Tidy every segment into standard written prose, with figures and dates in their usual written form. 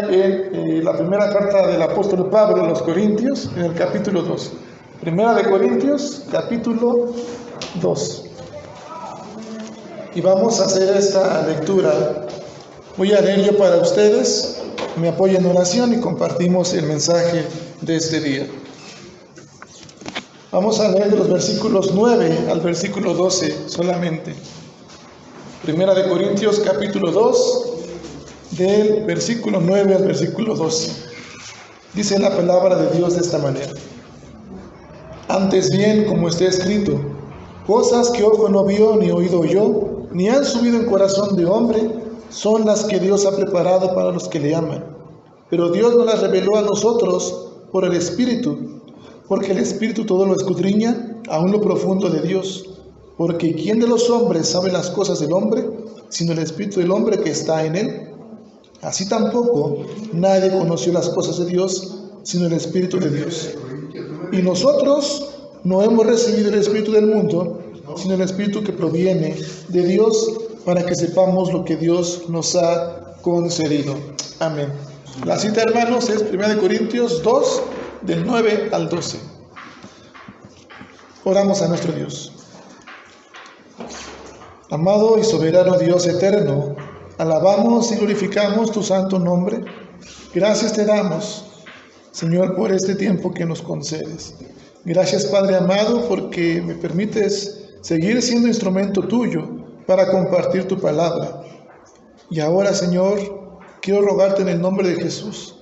Biblia en la primera carta del apóstol Pablo a los Corintios, en el capítulo 2. Primera de Corintios, capítulo 2. Y vamos a hacer esta lectura. Voy a leer yo para ustedes, me apoyo en oración y compartimos el mensaje de este día. Vamos a leer de los versículos 9 al versículo 12 solamente. Primera de Corintios, capítulo 2, del versículo 9 al versículo 12. Dice la palabra de Dios de esta manera: Antes bien, como está escrito, cosas que ojo no vio, ni oído oyó, ni han subido en corazón de hombre, son las que Dios ha preparado para los que le aman. Pero Dios nos las reveló a nosotros por el Espíritu, porque el Espíritu todo lo escudriña, aun lo profundo de Dios. Porque ¿quién de los hombres sabe las cosas del hombre, sino el Espíritu del hombre que está en él? Así tampoco nadie conoció las cosas de Dios, sino el Espíritu de Dios. Y nosotros no hemos recibido el Espíritu del mundo, sino el Espíritu que proviene de Dios, para que sepamos lo que Dios nos ha concedido. Amén. La cita, hermanos, es 1 Corintios 2, del 9 al 12. Oramos a nuestro Dios. Amado y soberano Dios eterno, alabamos y glorificamos tu santo nombre. Gracias te damos, Señor, por este tiempo que nos concedes. Gracias, Padre amado, porque me permites seguir siendo instrumento tuyo para compartir tu palabra. Y ahora, Señor, quiero rogarte en el nombre de Jesús,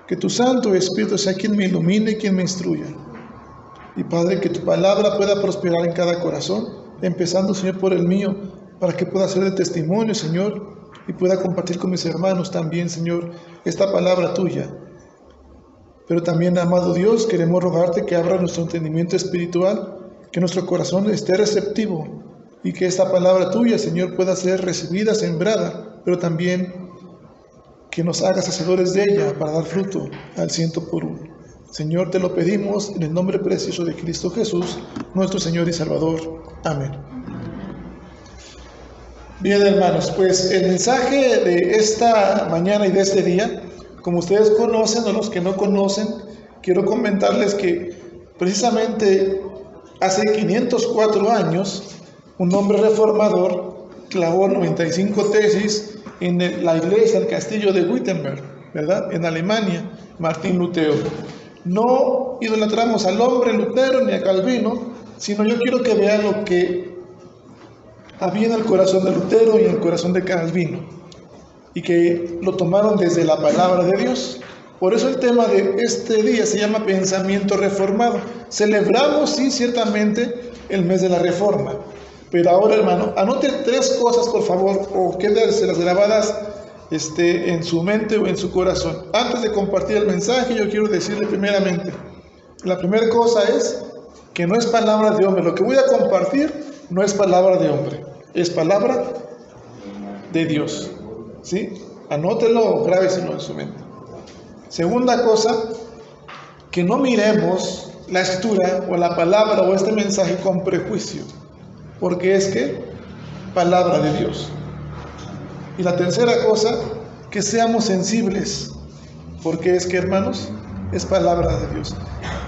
que tu Santo Espíritu sea quien me ilumine y quien me instruya. Y Padre, que tu palabra pueda prosperar en cada corazón, empezando, Señor, por el mío, para que pueda ser de testimonio, Señor, y pueda compartir con mis hermanos también, Señor, esta palabra tuya. Pero también, amado Dios, queremos rogarte que abra nuestro entendimiento espiritual, que nuestro corazón esté receptivo y que esta palabra tuya, Señor, pueda ser recibida, sembrada, pero también que nos hagas hacedores de ella para dar fruto al 100%. Señor, te lo pedimos en el nombre precioso de Cristo Jesús, nuestro Señor y Salvador. Amén. Bien, hermanos, pues el mensaje de esta mañana y de este día, como ustedes conocen o los que no conocen, quiero comentarles que precisamente hace 504 años, un hombre reformador clavó 95 tesis en la iglesia, el castillo de Wittenberg, ¿verdad?, en Alemania, Martín Lutero. No idolatramos al hombre Lutero ni a Calvino, sino yo quiero que vean lo que había en el corazón de Lutero y en el corazón de Calvino, y que lo tomaron desde la palabra de Dios. Por eso el tema de este día se llama Pensamiento Reformado. Celebramos, sí, ciertamente, el mes de la Reforma. Pero ahora, hermano, anote 3 cosas, por favor, o quédenselas grabadas en su mente o en su corazón. Antes de compartir el mensaje, yo quiero decirle primeramente, la primera cosa es que no es palabra de hombre. Lo que voy a compartir no es palabra de hombre, es palabra de Dios. ¿Sí? Anótelo o grábeselo en su mente. Segunda cosa, que no miremos la escritura o la palabra o este mensaje con prejuicio, porque es que palabra de Dios. Y la tercera cosa, que seamos sensibles, porque es que, hermanos, es palabra de Dios.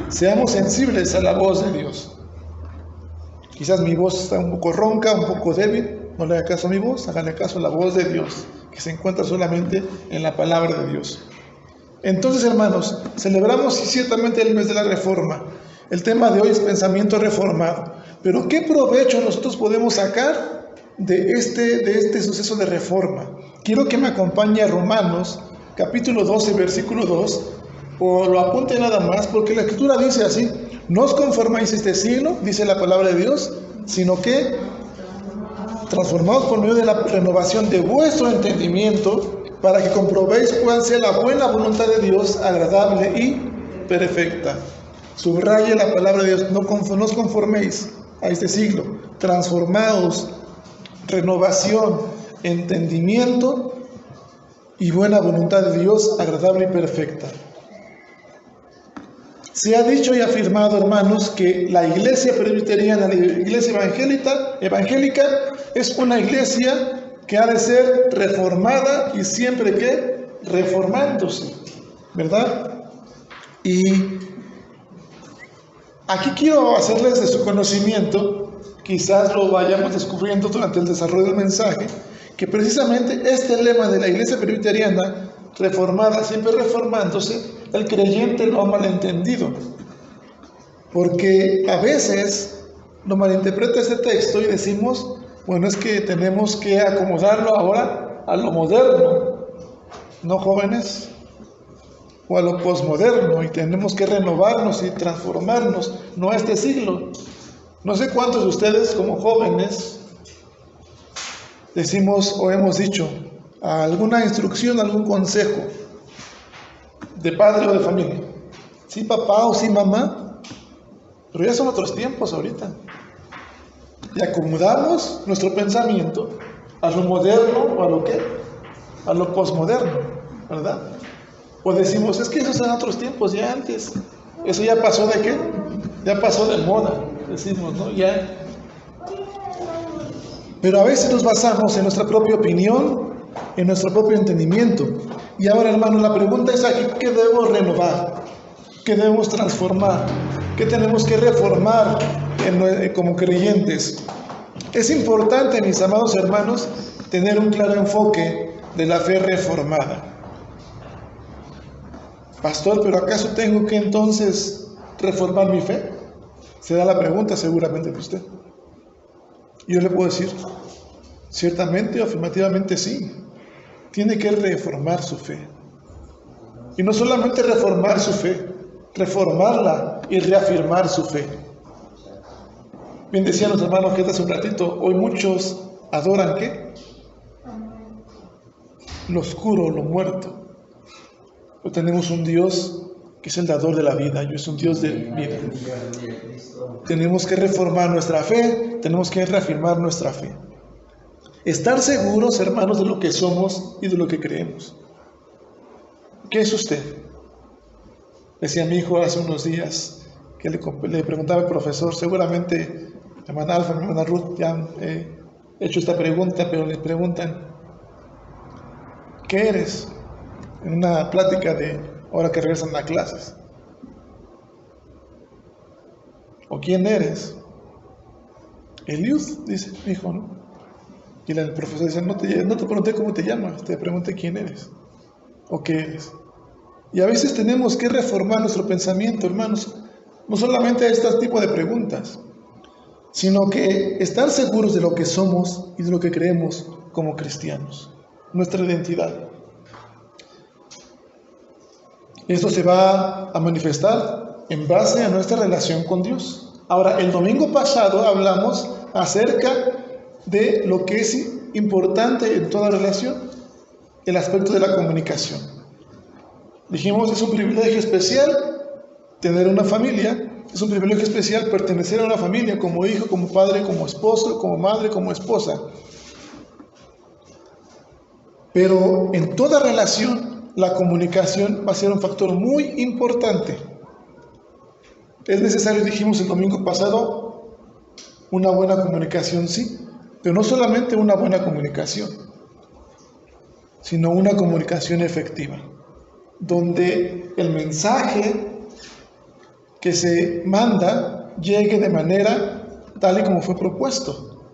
Seamos sensibles a la voz de Dios. Quizás mi voz está un poco ronca, un poco débil, no le haga caso a mi voz, háganle caso a la voz de Dios, que se encuentra solamente en la palabra de Dios. Entonces, hermanos, celebramos ciertamente el mes de la Reforma. El tema de hoy es pensamiento reformado. Pero ¿qué provecho nosotros podemos sacar de este suceso de reforma? Quiero que me acompañe a Romanos, capítulo 12, versículo 2, o lo apunte nada más, porque la Escritura dice así: no os conformáis a este siglo, dice la palabra de Dios, sino que transformaos por medio de la renovación de vuestro entendimiento, para que comprobéis cuál sea la buena voluntad de Dios, agradable y perfecta. Subraye la palabra de Dios: no os conforméis a este siglo, transformaos, renovación, entendimiento y buena voluntad de Dios, agradable y perfecta. Se ha dicho y afirmado, hermanos, que la iglesia presbiteriana, la iglesia evangélica, es una iglesia que ha de ser reformada y siempre que reformándose, ¿verdad? Y aquí quiero hacerles de su conocimiento, quizás lo vayamos descubriendo durante el desarrollo del mensaje, que precisamente este lema de la Iglesia Presbiteriana reformada, siempre reformándose, el creyente lo ha malentendido, porque a veces lo malinterpreta este texto y decimos, bueno, es que tenemos que acomodarlo ahora a lo moderno, ¿no, jóvenes? O a lo posmoderno, y tenemos que renovarnos y transformarnos, no a este siglo. No sé cuántos de ustedes como jóvenes decimos o hemos dicho alguna instrucción, algún consejo de padre o de familia. Sí, papá o sí, mamá, pero ya son otros tiempos ahorita. Y acomodamos nuestro pensamiento a lo moderno o a lo ¿qué? A lo posmoderno, ¿verdad? O decimos, es que esos eran otros tiempos, ya antes. Eso ya pasó de ¿qué? Ya pasó de moda, decimos, ¿no? Ya. Pero a veces nos basamos en nuestra propia opinión, en nuestro propio entendimiento. Y ahora, hermano, la pregunta es aquí, ¿qué debemos renovar? ¿Qué debemos transformar? ¿Qué tenemos que reformar como creyentes? Es importante, mis amados hermanos, tener un claro enfoque de la fe reformada. Pastor, ¿pero acaso tengo que entonces reformar mi fe? Se da la pregunta seguramente de usted. Yo le puedo decir, ciertamente o afirmativamente sí. Tiene que reformar su fe. Y no solamente reformar su fe, reformarla y reafirmar su fe. Bien decían los hermanos que hace un ratito, hoy muchos adoran ¿qué? Lo oscuro, lo muerto. Pero tenemos un Dios que es el dador de la vida, y es un Dios de vida. Tenemos que reformar nuestra fe, tenemos que reafirmar nuestra fe. Estar seguros, hermanos, de lo que somos y de lo que creemos. ¿Qué es usted? Decía mi hijo hace unos días que le preguntaba al profesor, seguramente mi hermana Alfa, mi hermana Ruth ya han hecho esta pregunta, pero le preguntan, ¿qué eres? En una plática de ahora que regresan a clases. ¿O quién eres? Eliud, dice mi hijo, ¿no? Y el profesor dice, no te pregunté cómo te llamas, te pregunté quién eres o qué eres. Y a veces tenemos que reformar nuestro pensamiento, hermanos, no solamente a este tipo de preguntas, sino que estar seguros de lo que somos y de lo que creemos como cristianos, nuestra identidad. Esto se va a manifestar en base a nuestra relación con Dios. Ahora, el domingo pasado hablamos acerca de lo que es importante en toda relación, el aspecto de la comunicación. Dijimos, es un privilegio especial tener una familia, es un privilegio especial pertenecer a una familia como hijo, como padre, como esposo, como madre, como esposa. Pero en toda relación, la comunicación va a ser un factor muy importante. Es necesario, dijimos el domingo pasado, una buena comunicación, sí, pero no solamente una buena comunicación, sino una comunicación efectiva, donde el mensaje que se manda llegue de manera tal y como fue propuesto,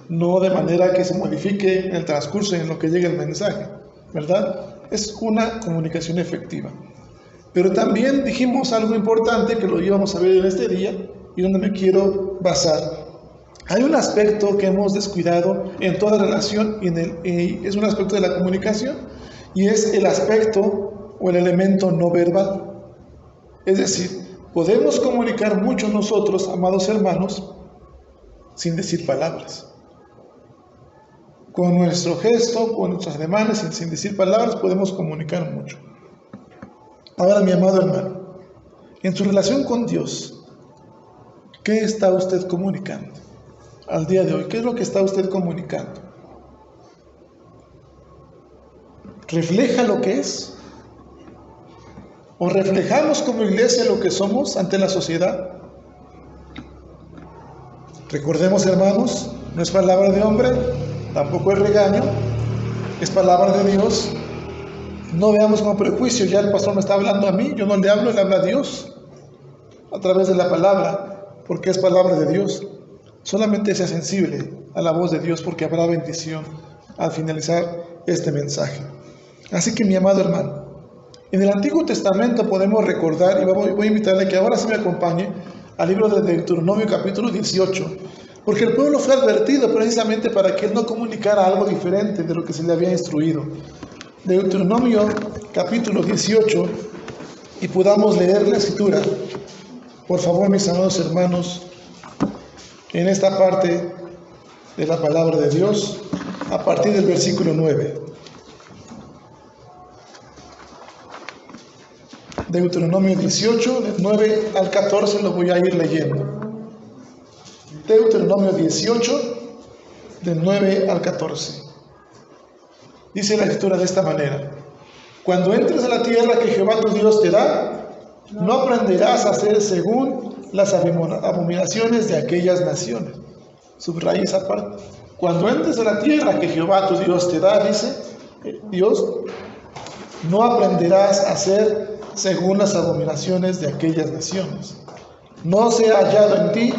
no de manera que se modifique en el transcurso en lo que llegue el mensaje, ¿verdad? Es una comunicación efectiva. Pero también dijimos algo importante que lo íbamos a ver en este día y donde me quiero basar. Hay un aspecto que hemos descuidado en toda relación y es un aspecto de la comunicación, y es el aspecto o el elemento no verbal. Es decir, podemos comunicar mucho nosotros, amados hermanos, sin decir palabras. Con nuestro gesto, con nuestros ademanes, sin decir palabras, podemos comunicar mucho. Ahora, mi amado hermano, en su relación con Dios, ¿qué está usted comunicando? Al día de hoy, ¿qué es lo que está usted comunicando? ¿Refleja lo que es? ¿O reflejamos como iglesia lo que somos ante la sociedad? Recordemos, hermanos, no es palabra de hombre, tampoco es regaño, es palabra de Dios. no veamos como prejuicio, ya el pastor me está hablando a mí, yo no le hablo, le habla a Dios a través de la palabra, porque es palabra de Dios. Solamente sea sensible a la voz de Dios, porque habrá bendición al finalizar este mensaje. Así que, mi amado hermano, en el Antiguo Testamento podemos recordar, y voy a invitarle que ahora se me acompañe al libro de Deuteronomio capítulo 18, porque el pueblo fue advertido precisamente para que él no comunicara algo diferente de lo que se le había instruido. Deuteronomio capítulo 18, y podamos leer la escritura. Por favor, mis amados hermanos, en esta parte de la palabra de Dios, a partir del versículo 9. Deuteronomio 18, del 9 al 14, lo voy a ir leyendo. Deuteronomio 18, del 9 al 14. Dice la escritura de esta manera: cuando entres a la tierra que Jehová tu Dios te da, no aprenderás a hacer según las abominaciones de aquellas naciones. Subraya esa parte. Cuando entres a la tierra que Jehová tu Dios te da, dice Dios, no aprenderás a hacer según las abominaciones de aquellas naciones. No sea hallado en ti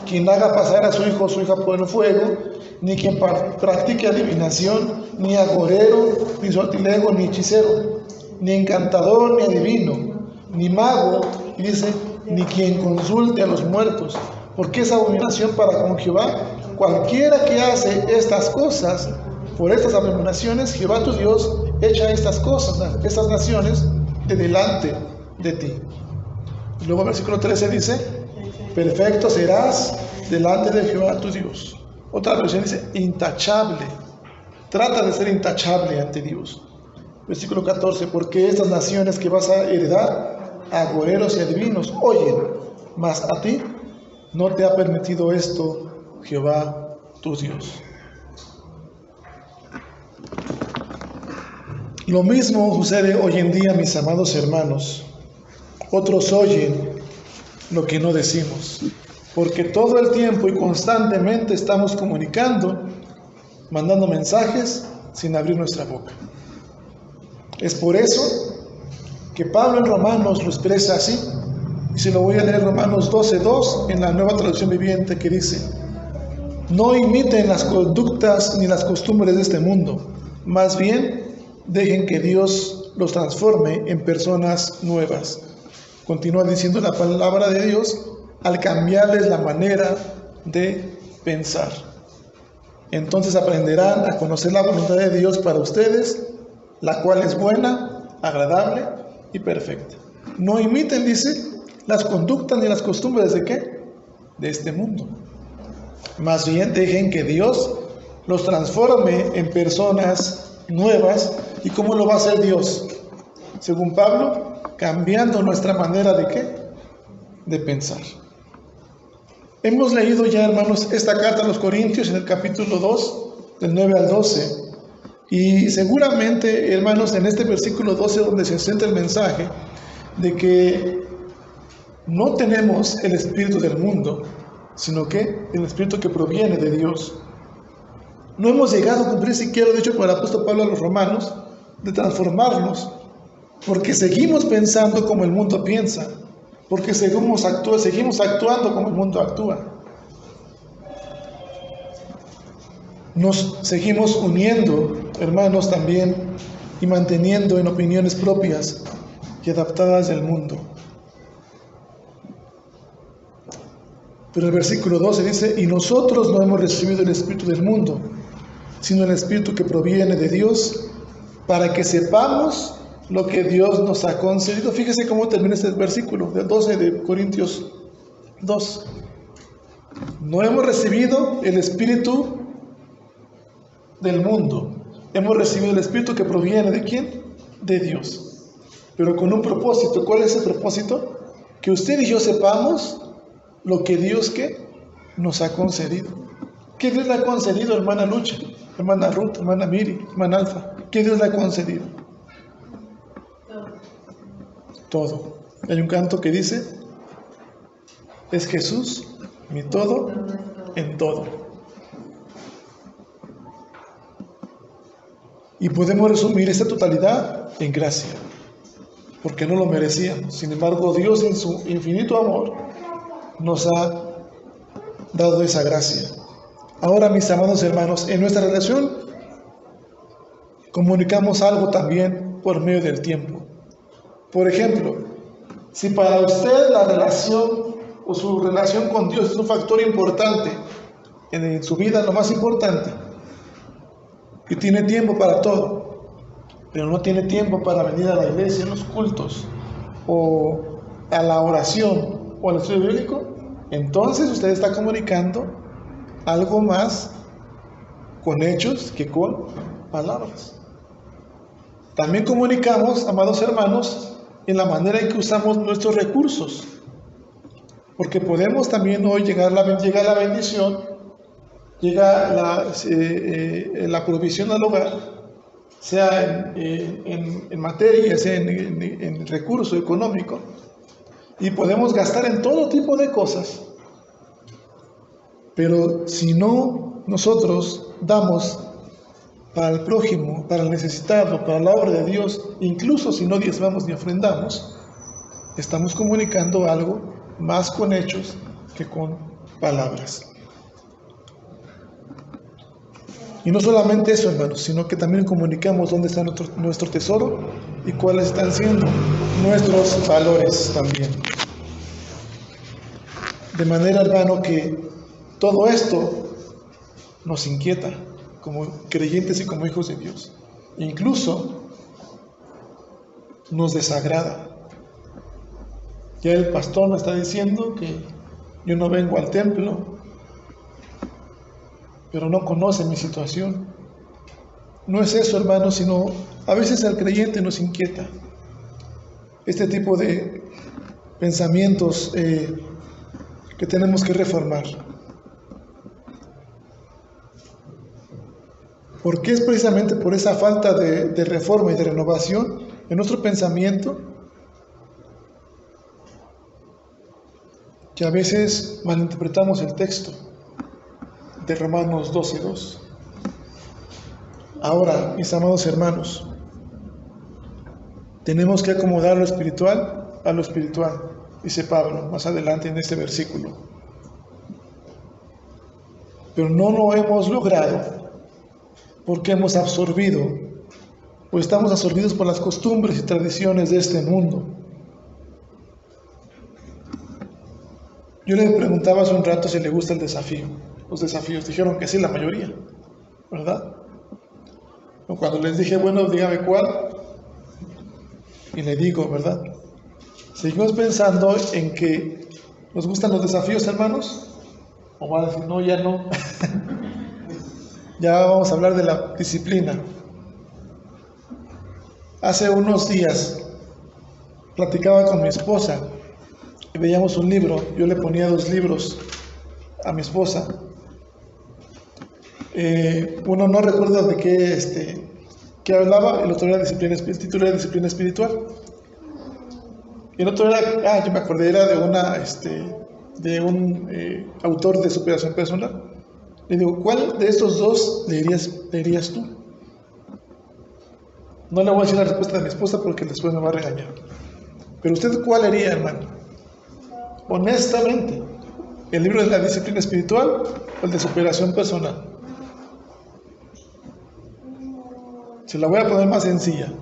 quien haga pasar a su hijo o su hija por el fuego, ni quien practique adivinación, ni agorero, ni sortilego, ni hechicero, ni encantador, ni adivino, ni mago, y dice, ni quien consulte a los muertos, porque es abominación para con Jehová. Cualquiera que hace estas cosas, por estas abominaciones, Jehová tu Dios echa estas cosas, estas naciones, de delante de ti. Y luego el versículo 13 dice, perfecto serás delante de Jehová tu Dios. Otra versión dice, intachable. Trata de ser intachable ante Dios. Versículo 14, porque estas naciones que vas a heredar, agoreros y adivinos, oyen, mas a ti no te ha permitido esto Jehová tu Dios. Lo mismo sucede hoy en día, mis amados hermanos. Otros oyen lo que no decimos, porque todo el tiempo y constantemente estamos comunicando, mandando mensajes sin abrir nuestra boca. Es por eso que Pablo en Romanos lo expresa así, y se lo voy a leer, Romanos 12:2, en la Nueva Traducción Viviente, que dice, no imiten las conductas ni las costumbres de este mundo, más bien dejen que Dios los transforme en personas nuevas. Continúa diciendo la palabra de Dios, al cambiarles la manera de pensar. Entonces aprenderán a conocer la voluntad de Dios para ustedes, la cual es buena, agradable y perfecta. No imiten, dice, las conductas ni las costumbres de ¿qué? De este mundo. Más bien dejen que Dios los transforme en personas nuevas. ¿Y cómo lo va a hacer Dios? Según Pablo, cambiando nuestra manera de ¿qué? De pensar. Hemos leído ya, hermanos, esta carta a los Corintios en el capítulo 2, del 9 al 12. Y seguramente, hermanos, en este versículo 12 donde se centra el mensaje de que no tenemos el espíritu del mundo, sino que el espíritu que proviene de Dios. No hemos llegado a cumplir siquiera lo dicho por el apóstol Pablo a los romanos, de transformarnos, porque seguimos pensando como el mundo piensa, porque seguimos actuando como el mundo actúa. Nos seguimos uniendo, hermanos, también, y manteniendo en opiniones propias y adaptadas del mundo. Pero el versículo 12 dice, y nosotros no hemos recibido el espíritu del mundo, sino el espíritu que proviene de Dios, para que sepamos lo que Dios nos ha concedido. Fíjese cómo termina este versículo, del 12 de Corintios 2. No hemos recibido el espíritu del mundo, hemos recibido el espíritu que proviene ¿de quién? De Dios, pero con un propósito. ¿Cuál es el propósito? Que usted y yo sepamos lo que Dios ¿qué? Nos ha concedido. ¿Qué Dios le ha concedido, hermana Lucha, hermana Ruth, hermana Miri, hermana Alfa? ¿Qué Dios le ha concedido? Todo. Hay un canto que dice, es Jesús mi todo en todo. Y podemos resumir esta totalidad en gracia, porque no lo merecíamos. Sin embargo, Dios en su infinito amor nos ha dado esa gracia. Ahora, mis amados hermanos, en nuestra relación comunicamos algo también por medio del tiempo. Por ejemplo, si para usted la relación o su relación con Dios es un factor importante en su vida, lo más importante, y tiene tiempo para todo, pero no tiene tiempo para venir a la iglesia, en los cultos, o a la oración, o al estudio bíblico, entonces usted está comunicando algo más con hechos que con palabras. También comunicamos, amados hermanos, en la manera en que usamos nuestros recursos, porque podemos también hoy llega la bendición, llega la provisión al hogar, sea en materia, sea en recurso económico, y podemos gastar en todo tipo de cosas, pero si no nosotros damos para el prójimo, para el necesitado, para la obra de Dios, incluso si no diezmamos ni ofrendamos, estamos comunicando algo más con hechos que con palabras. Y no solamente eso, hermanos, sino que también comunicamos dónde está nuestro tesoro y cuáles están siendo nuestros valores también. De manera, hermano, que todo esto nos inquieta como creyentes y como hijos de Dios. Incluso nos desagrada. Ya el pastor me está diciendo que yo no vengo al templo, pero no conoce mi situación. No es eso, hermano, sino a veces al creyente nos inquieta este tipo de pensamientos que tenemos que reformar. Porque es precisamente por esa falta de reforma y de renovación en nuestro pensamiento que a veces malinterpretamos el texto de Romanos 12:2. Ahora, mis amados hermanos, tenemos que acomodar lo espiritual a lo espiritual, dice Pablo más adelante en este versículo. Pero no lo hemos logrado porque hemos absorbido, o estamos absorbidos por las costumbres y tradiciones de este mundo. Yo le preguntaba hace un rato si le gusta el desafío. Los desafíos, dijeron que sí, la mayoría, ¿verdad? Cuando les dije, bueno, dígame cuál, y le digo, ¿verdad? Seguimos pensando en que nos gustan los desafíos, hermanos, o van a decir, no, ya no. Ya vamos a hablar de la disciplina. Hace unos días platicaba con mi esposa y veíamos un libro. Yo le ponía 2 libros a mi esposa. Uno no recuerdo de qué hablaba, el otro era el título era Disciplina Espiritual. Y el otro era, yo me acordé, era de un autor de superación personal. Le digo, ¿cuál de estos 2 leerías tú? No le voy a decir la respuesta de mi esposa porque después me va a regañar. Pero usted, ¿cuál leería, hermano? Honestamente, ¿el libro de la disciplina espiritual o el de superación personal? Se la voy a poner más sencilla.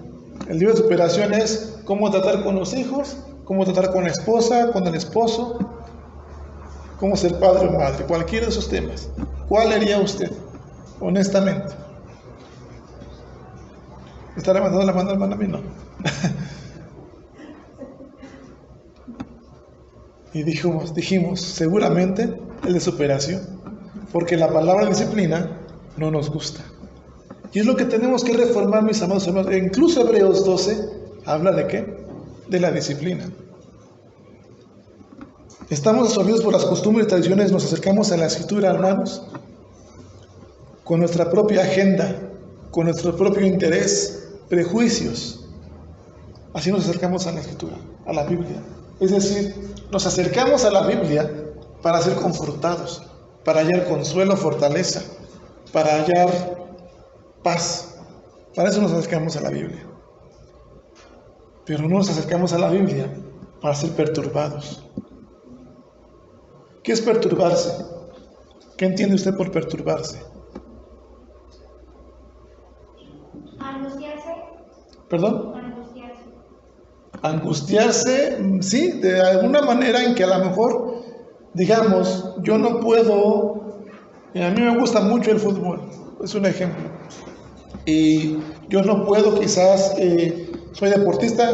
El libro de superación es cómo tratar con los hijos, cómo tratar con la esposa, con el esposo, cómo ser padre o madre, cualquiera de esos temas. ¿Cuál leería usted? Honestamente. ¿Me está levantando la mano, hermano? A mí no. Y dijimos, seguramente el de superación, porque la palabra disciplina no nos gusta. Y es lo que tenemos que reformar, mis amados hermanos. Incluso Hebreos 12 habla de ¿qué? De la disciplina. Estamos absorbidos por las costumbres y tradiciones, nos acercamos a la Escritura, hermanos, con nuestra propia agenda, con nuestro propio interés, prejuicios. Así nos acercamos a la Escritura, a la Biblia. Es decir, nos acercamos a la Biblia para ser confortados, para hallar consuelo, fortaleza, para hallar paz. Para eso nos acercamos a la Biblia. Pero no nos acercamos a la Biblia para ser perturbados. ¿Qué es perturbarse? ¿Qué entiende usted por perturbarse? Angustiarse. ¿Perdón? Angustiarse. Angustiarse, sí, de alguna manera en que a lo mejor, digamos, yo no puedo, a mí me gusta mucho el fútbol, es un ejemplo, y yo no puedo quizás, soy deportista,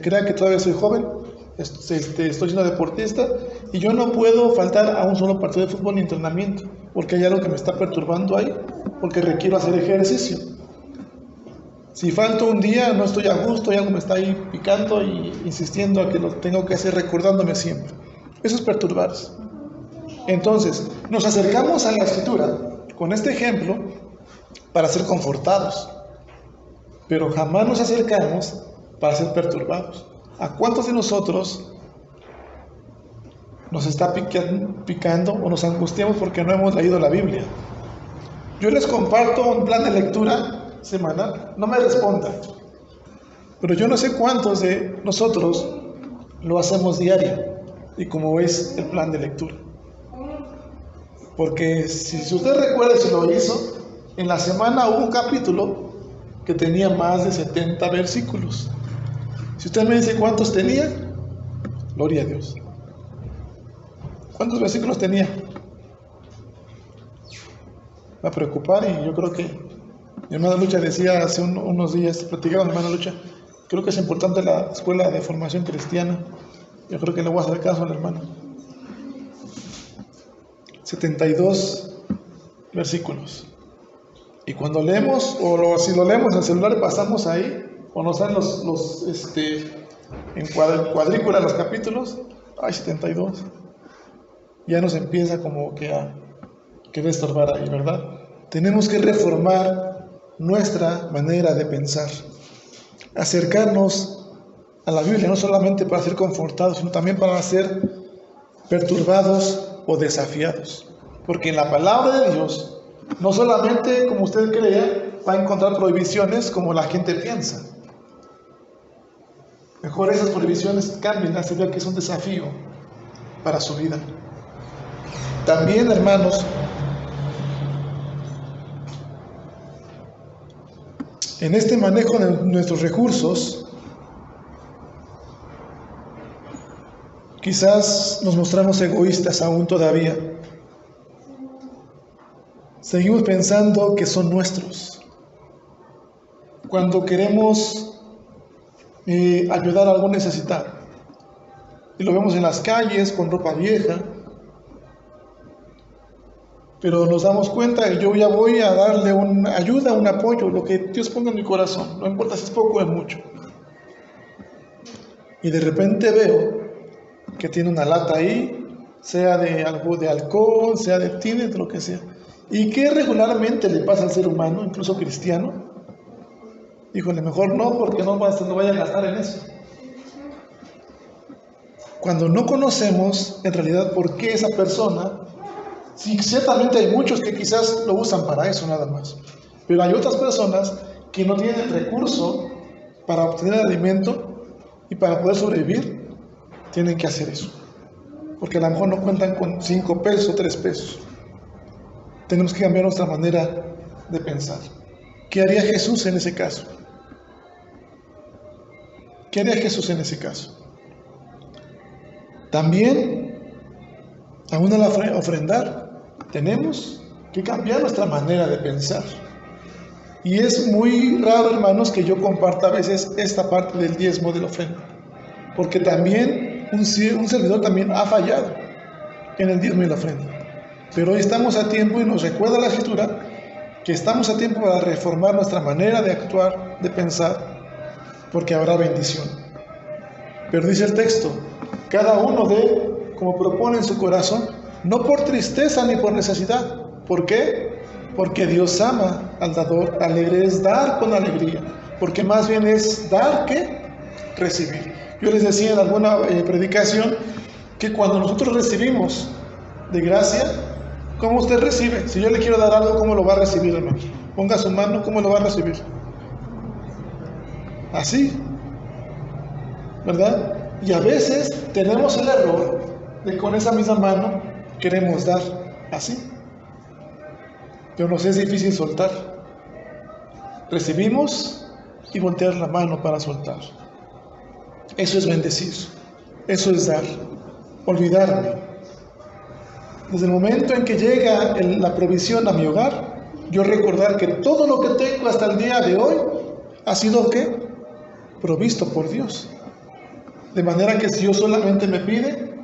crea que todavía soy joven, estoy siendo deportista, y yo no puedo faltar a un solo partido de fútbol ni entrenamiento, porque hay algo que me está perturbando ahí, porque requiero hacer ejercicio. Si falto un día, no estoy a gusto y algo me está ahí picando y insistiendo a que lo tengo que hacer, recordándome siempre. Eso es perturbarse. Entonces, nos acercamos a la Escritura con este ejemplo para ser confortados, pero jamás nos acercamos para ser perturbados. ¿A cuántos de nosotros nos está picando o nos angustiamos porque no hemos leído la Biblia? Yo les comparto un plan de lectura semanal, no me respondan, pero yo no sé cuántos de nosotros lo hacemos diario y como es el plan de lectura, porque si usted recuerda, si lo hizo, en la semana hubo un capítulo que tenía más de 70 versículos. Si usted me dice cuántos tenía, gloria a Dios. ¿Cuántos versículos tenía? Va a preocupar, y yo creo que mi hermana Lucha decía hace unos días, platicaba mi hermana Lucha, creo que es importante la escuela de formación cristiana. Yo creo que le voy a hacer caso a la hermana. 72 versículos. Y cuando leemos, si lo leemos en el celular y pasamos ahí, o nos dan en cuadrícula los capítulos, hay 72. Ya nos empieza como que a estorbar ahí, ¿verdad? Tenemos que reformar nuestra manera de pensar, acercarnos a la Biblia, no solamente para ser confortados, sino también para ser perturbados o desafiados, porque en la palabra de Dios, no solamente, como usted crea, va a encontrar prohibiciones como la gente piensa. Mejor esas prohibiciones cambien, así que es un desafío para su vida. También, hermanos, en este manejo de nuestros recursos, quizás nos mostramos egoístas aún todavía. Seguimos pensando que son nuestros. Cuando queremos ayudar a algún necesitado, y lo vemos en las calles con ropa vieja, pero nos damos cuenta que yo ya voy a darle una ayuda, un apoyo, lo que Dios ponga en mi corazón, no importa si es poco o es mucho. Y de repente veo que tiene una lata ahí, sea de algo de alcohol, sea de tiner, de lo que sea. ¿Y qué regularmente le pasa al ser humano, incluso cristiano? Híjole, mejor no, porque no vaya a gastar en eso. Cuando no conocemos en realidad por qué esa persona, sí, ciertamente hay muchos que quizás lo usan para eso nada más, pero hay otras personas que no tienen el recurso para obtener alimento y para poder sobrevivir, tienen que hacer eso, porque a lo mejor no cuentan con 5 pesos o 3 pesos. Tenemos que cambiar nuestra manera de pensar. ¿Qué haría Jesús en ese caso? ¿Qué haría Jesús en ese caso? También, aún al ofrendar, tenemos que cambiar nuestra manera de pensar. Y es muy raro, hermanos, que yo comparta a veces esta parte del diezmo de la ofrenda, porque también un servidor también ha fallado en el diezmo y la ofrenda. Pero hoy estamos a tiempo, y nos recuerda la Escritura que estamos a tiempo para reformar nuestra manera de actuar, de pensar, porque habrá bendición. Pero dice el texto, cada uno dé como propone en su corazón, no por tristeza ni por necesidad. ¿Por qué? Porque Dios ama al dador. Alegre es dar con alegría, porque más bien es dar que recibir. Yo les decía en alguna predicación que cuando nosotros recibimos de gracia, ¿Cómo usted recibe? Si yo le quiero dar algo, ¿cómo lo va a recibir, hermano? Ponga su mano, ¿cómo lo va a recibir? Así, ¿verdad? Y a veces tenemos el error de con esa misma mano queremos dar así. Pero nos es difícil soltar. Recibimos y voltear la mano para soltar. Eso es bendecir. Eso es dar. Olvidarme. Desde el momento en que llega la provisión a mi hogar, yo recordar que todo lo que tengo hasta el día de hoy ha sido ¿qué? Provisto por Dios. De manera que si Dios solamente me pide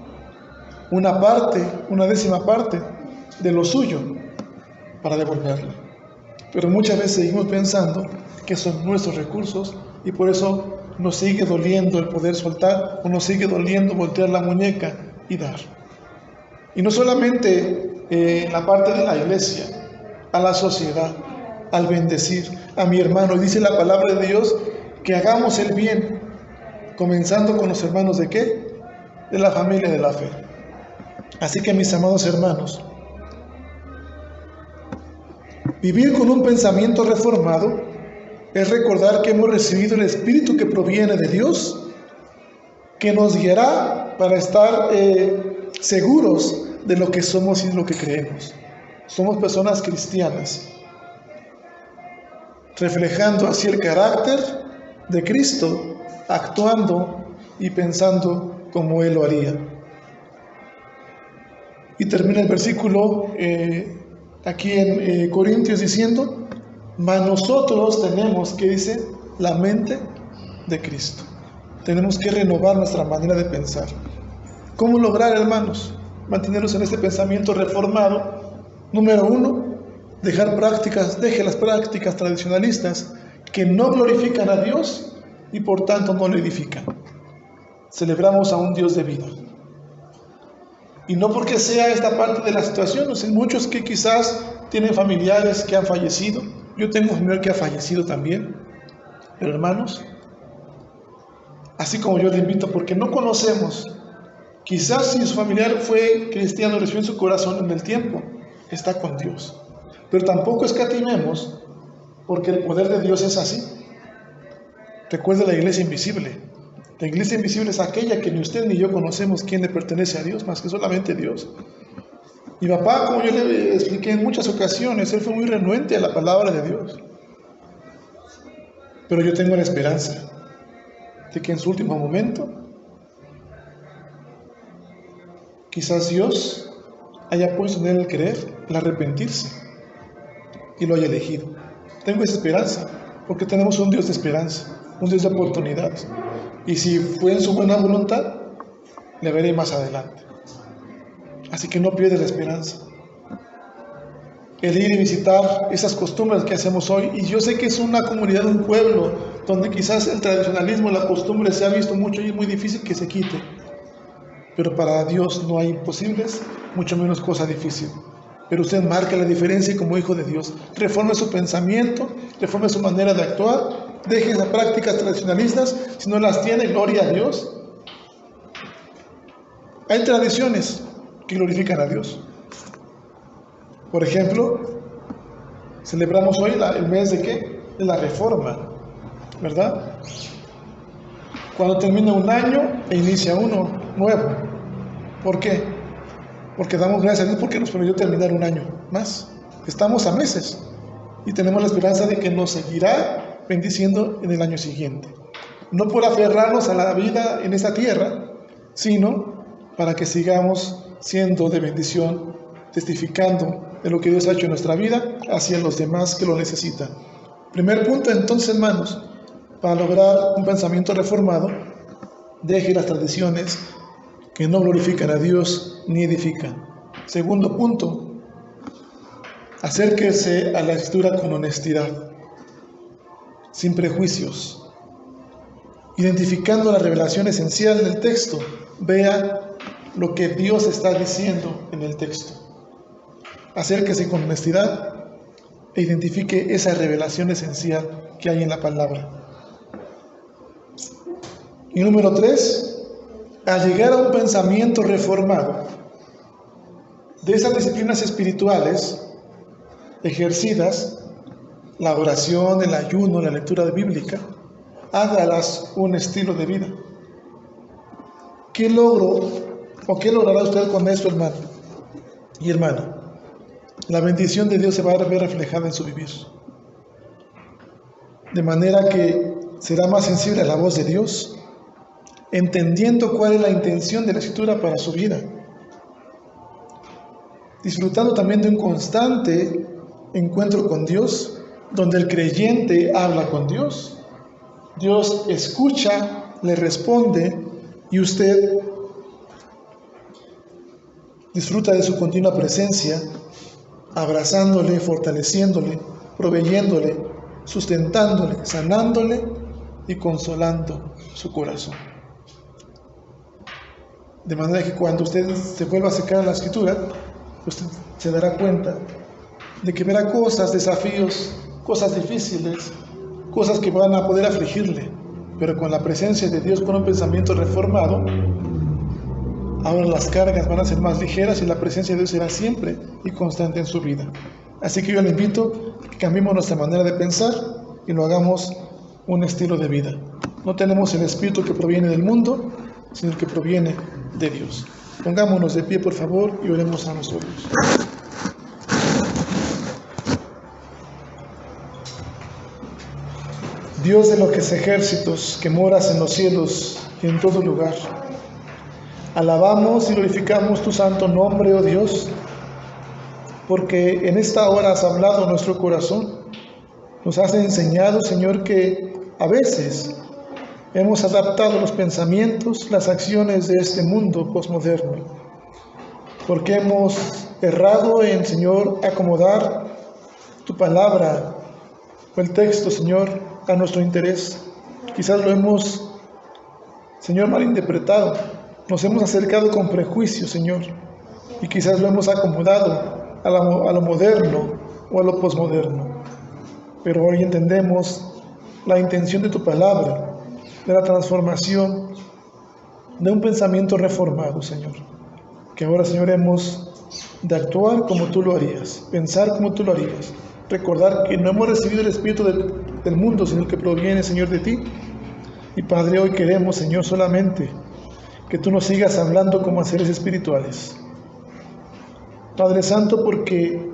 una parte, una décima parte de lo suyo para devolverle. Pero muchas veces seguimos pensando que son nuestros recursos y por eso nos sigue doliendo el poder soltar o nos sigue doliendo voltear la muñeca y dar. Y no solamente en la parte de la iglesia, a la sociedad, al bendecir a mi hermano. Y dice la palabra de Dios que hagamos el bien, comenzando con los hermanos ¿de qué? De la familia de la fe. Así que mis amados hermanos, vivir con un pensamiento reformado es recordar que hemos recibido el Espíritu que proviene de Dios, que nos guiará para estar seguros de lo que somos y de lo que creemos. Somos personas cristianas, reflejando así el carácter de Cristo, actuando y pensando como Él lo haría. Y termina el versículo aquí en Corintios diciendo, mas nosotros tenemos, ¿qué dice? La mente de Cristo. Tenemos que renovar nuestra manera de pensar. ¿Cómo lograr, hermanos, mantenernos en este pensamiento reformado? Número 1, deje las prácticas tradicionalistas que no glorifican a Dios y por tanto no le edifican. Celebramos a un Dios de vida. Y no porque sea esta parte de la situación, hay muchos que quizás tienen familiares que han fallecido. Yo tengo un familiar que ha fallecido también. Pero hermanos, así como yo le invito, porque no conocemos, quizás si su familiar fue cristiano, recibió en su corazón en el tiempo, está con Dios. Pero tampoco escatimemos, porque el poder de Dios es así. Recuerde la iglesia invisible. La iglesia invisible es aquella que ni usted ni yo conocemos quién le pertenece a Dios, más que solamente Dios. Mi papá, como yo le expliqué en muchas ocasiones, él fue muy renuente a la palabra de Dios. Pero yo tengo la esperanza de que en su último momento, quizás Dios haya puesto en él el querer, el arrepentirse, y lo haya elegido. Tengo esa esperanza, porque tenemos un Dios de esperanza, un Dios de oportunidades. Y si fue en su buena voluntad, le veré más adelante. Así que no pierda la esperanza. El ir y visitar esas costumbres que hacemos hoy, y yo sé que es una comunidad, un pueblo, donde quizás el tradicionalismo, la costumbre se ha visto mucho y es muy difícil que se quite. Pero para Dios no hay imposibles, mucho menos cosa difícil. Pero usted marca la diferencia como hijo de Dios. Reforme su pensamiento, reforme su manera de actuar, deje esas prácticas tradicionalistas, si no las tiene, gloria a Dios. Hay tradiciones que glorifican a Dios. Por ejemplo, celebramos hoy el mes de ¿qué? De la Reforma, ¿verdad? Cuando termina un año e inicia uno nuevo. ¿Por qué? Porque damos gracias a Dios porque nos permitió terminar un año más. Estamos a meses y tenemos la esperanza de que nos seguirá bendiciendo en el año siguiente. No por aferrarnos a la vida en esta tierra, sino para que sigamos siendo de bendición, testificando de lo que Dios ha hecho en nuestra vida hacia los demás que lo necesitan. Primer punto, entonces, hermanos, para lograr un pensamiento reformado, deje las tradiciones que no glorifican a Dios ni edifican. Segundo punto, acérquese a la Escritura con honestidad, sin prejuicios, identificando la revelación esencial del texto. Vea lo que Dios está diciendo en el texto. Acérquese con honestidad e identifique esa revelación esencial que hay en la palabra. Y número 3, al llegar a un pensamiento reformado, de esas disciplinas espirituales ejercidas, la oración, el ayuno, la lectura bíblica, hágalas un estilo de vida. ¿Qué logro o qué logrará usted con esto, hermano y hermana? La bendición de Dios se va a ver reflejada en su vivir. De manera que será más sensible a la voz de Dios, entendiendo cuál es la intención de la Escritura para su vida. Disfrutando también de un constante encuentro con Dios, donde el creyente habla con Dios. Dios escucha, le responde y usted disfruta de su continua presencia, abrazándole, fortaleciéndole, proveyéndole, sustentándole, sanándole y consolando su corazón. De manera que cuando usted se vuelva a acercar a la Escritura, usted se dará cuenta de que verá cosas, desafíos, cosas difíciles, cosas que van a poder afligirle, pero con la presencia de Dios, con un pensamiento reformado, ahora las cargas van a ser más ligeras y la presencia de Dios será siempre y constante en su vida. Así que yo le invito a que cambiemos nuestra manera de pensar y lo hagamos un estilo de vida. No tenemos el espíritu que proviene del mundo, sino el que proviene de Dios. Pongámonos de pie, por favor, y oremos a nuestro Dios. Dios de los ejércitos, que moras en los cielos y en todo lugar, alabamos y glorificamos tu santo nombre, oh Dios, porque en esta hora has hablado a nuestro corazón. Nos has enseñado, Señor, que a veces hemos adaptado los pensamientos, las acciones de este mundo posmoderno, porque hemos errado en, Señor, acomodar tu palabra o el texto, Señor, a nuestro interés. Quizás lo hemos, Señor, malinterpretado. Nos hemos acercado con prejuicio, Señor, y quizás lo hemos acomodado a lo moderno o a lo posmoderno. Pero hoy entendemos la intención de tu palabra, de la transformación, de un pensamiento reformado, Señor. Que ahora, Señor, hemos de actuar como tú lo harías, pensar como tú lo harías, recordar que no hemos recibido el espíritu del mundo, sino el que proviene, Señor, de ti. Y Padre, hoy queremos, Señor, solamente que tú nos sigas hablando como a seres espirituales. Padre Santo, porque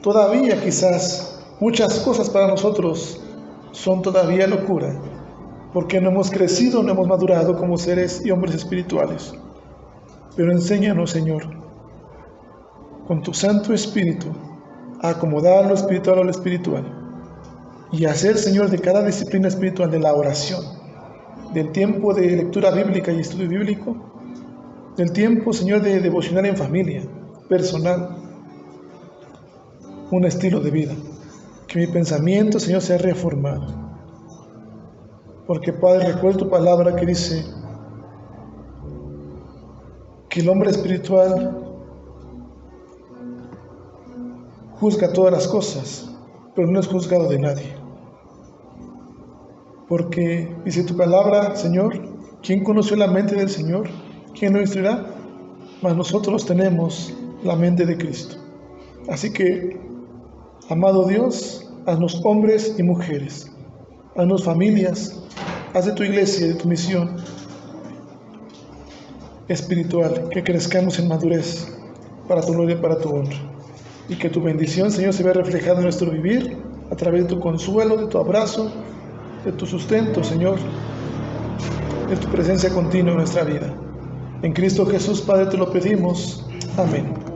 todavía quizás muchas cosas para nosotros son todavía locura, porque no hemos crecido, no hemos madurado como seres y hombres espirituales. Pero enséñanos, Señor, con tu Santo Espíritu, a acomodar lo espiritual a lo espiritual y hacer, Señor, de cada disciplina espiritual, de la oración, del tiempo de lectura bíblica y estudio bíblico, del tiempo, Señor, de devocionar en familia, personal, un estilo de vida. Que mi pensamiento, Señor, sea reformado. Porque, Padre, recuerdo tu palabra que dice que el hombre espiritual juzga todas las cosas, pero no es juzgado de nadie. Porque dice tu palabra, Señor, ¿quién conoció la mente del Señor? ¿Quién lo instruirá? Mas nosotros tenemos la mente de Cristo. Así que, amado Dios, haznos hombres y mujeres, haznos familias, haz de tu iglesia y de tu misión espiritual, que crezcamos en madurez para tu gloria y para tu honra. Y que tu bendición, Señor, se vea reflejada en nuestro vivir a través de tu consuelo, de tu abrazo, de tu sustento, Señor, de tu presencia continua en nuestra vida. En Cristo Jesús, Padre, te lo pedimos. Amén.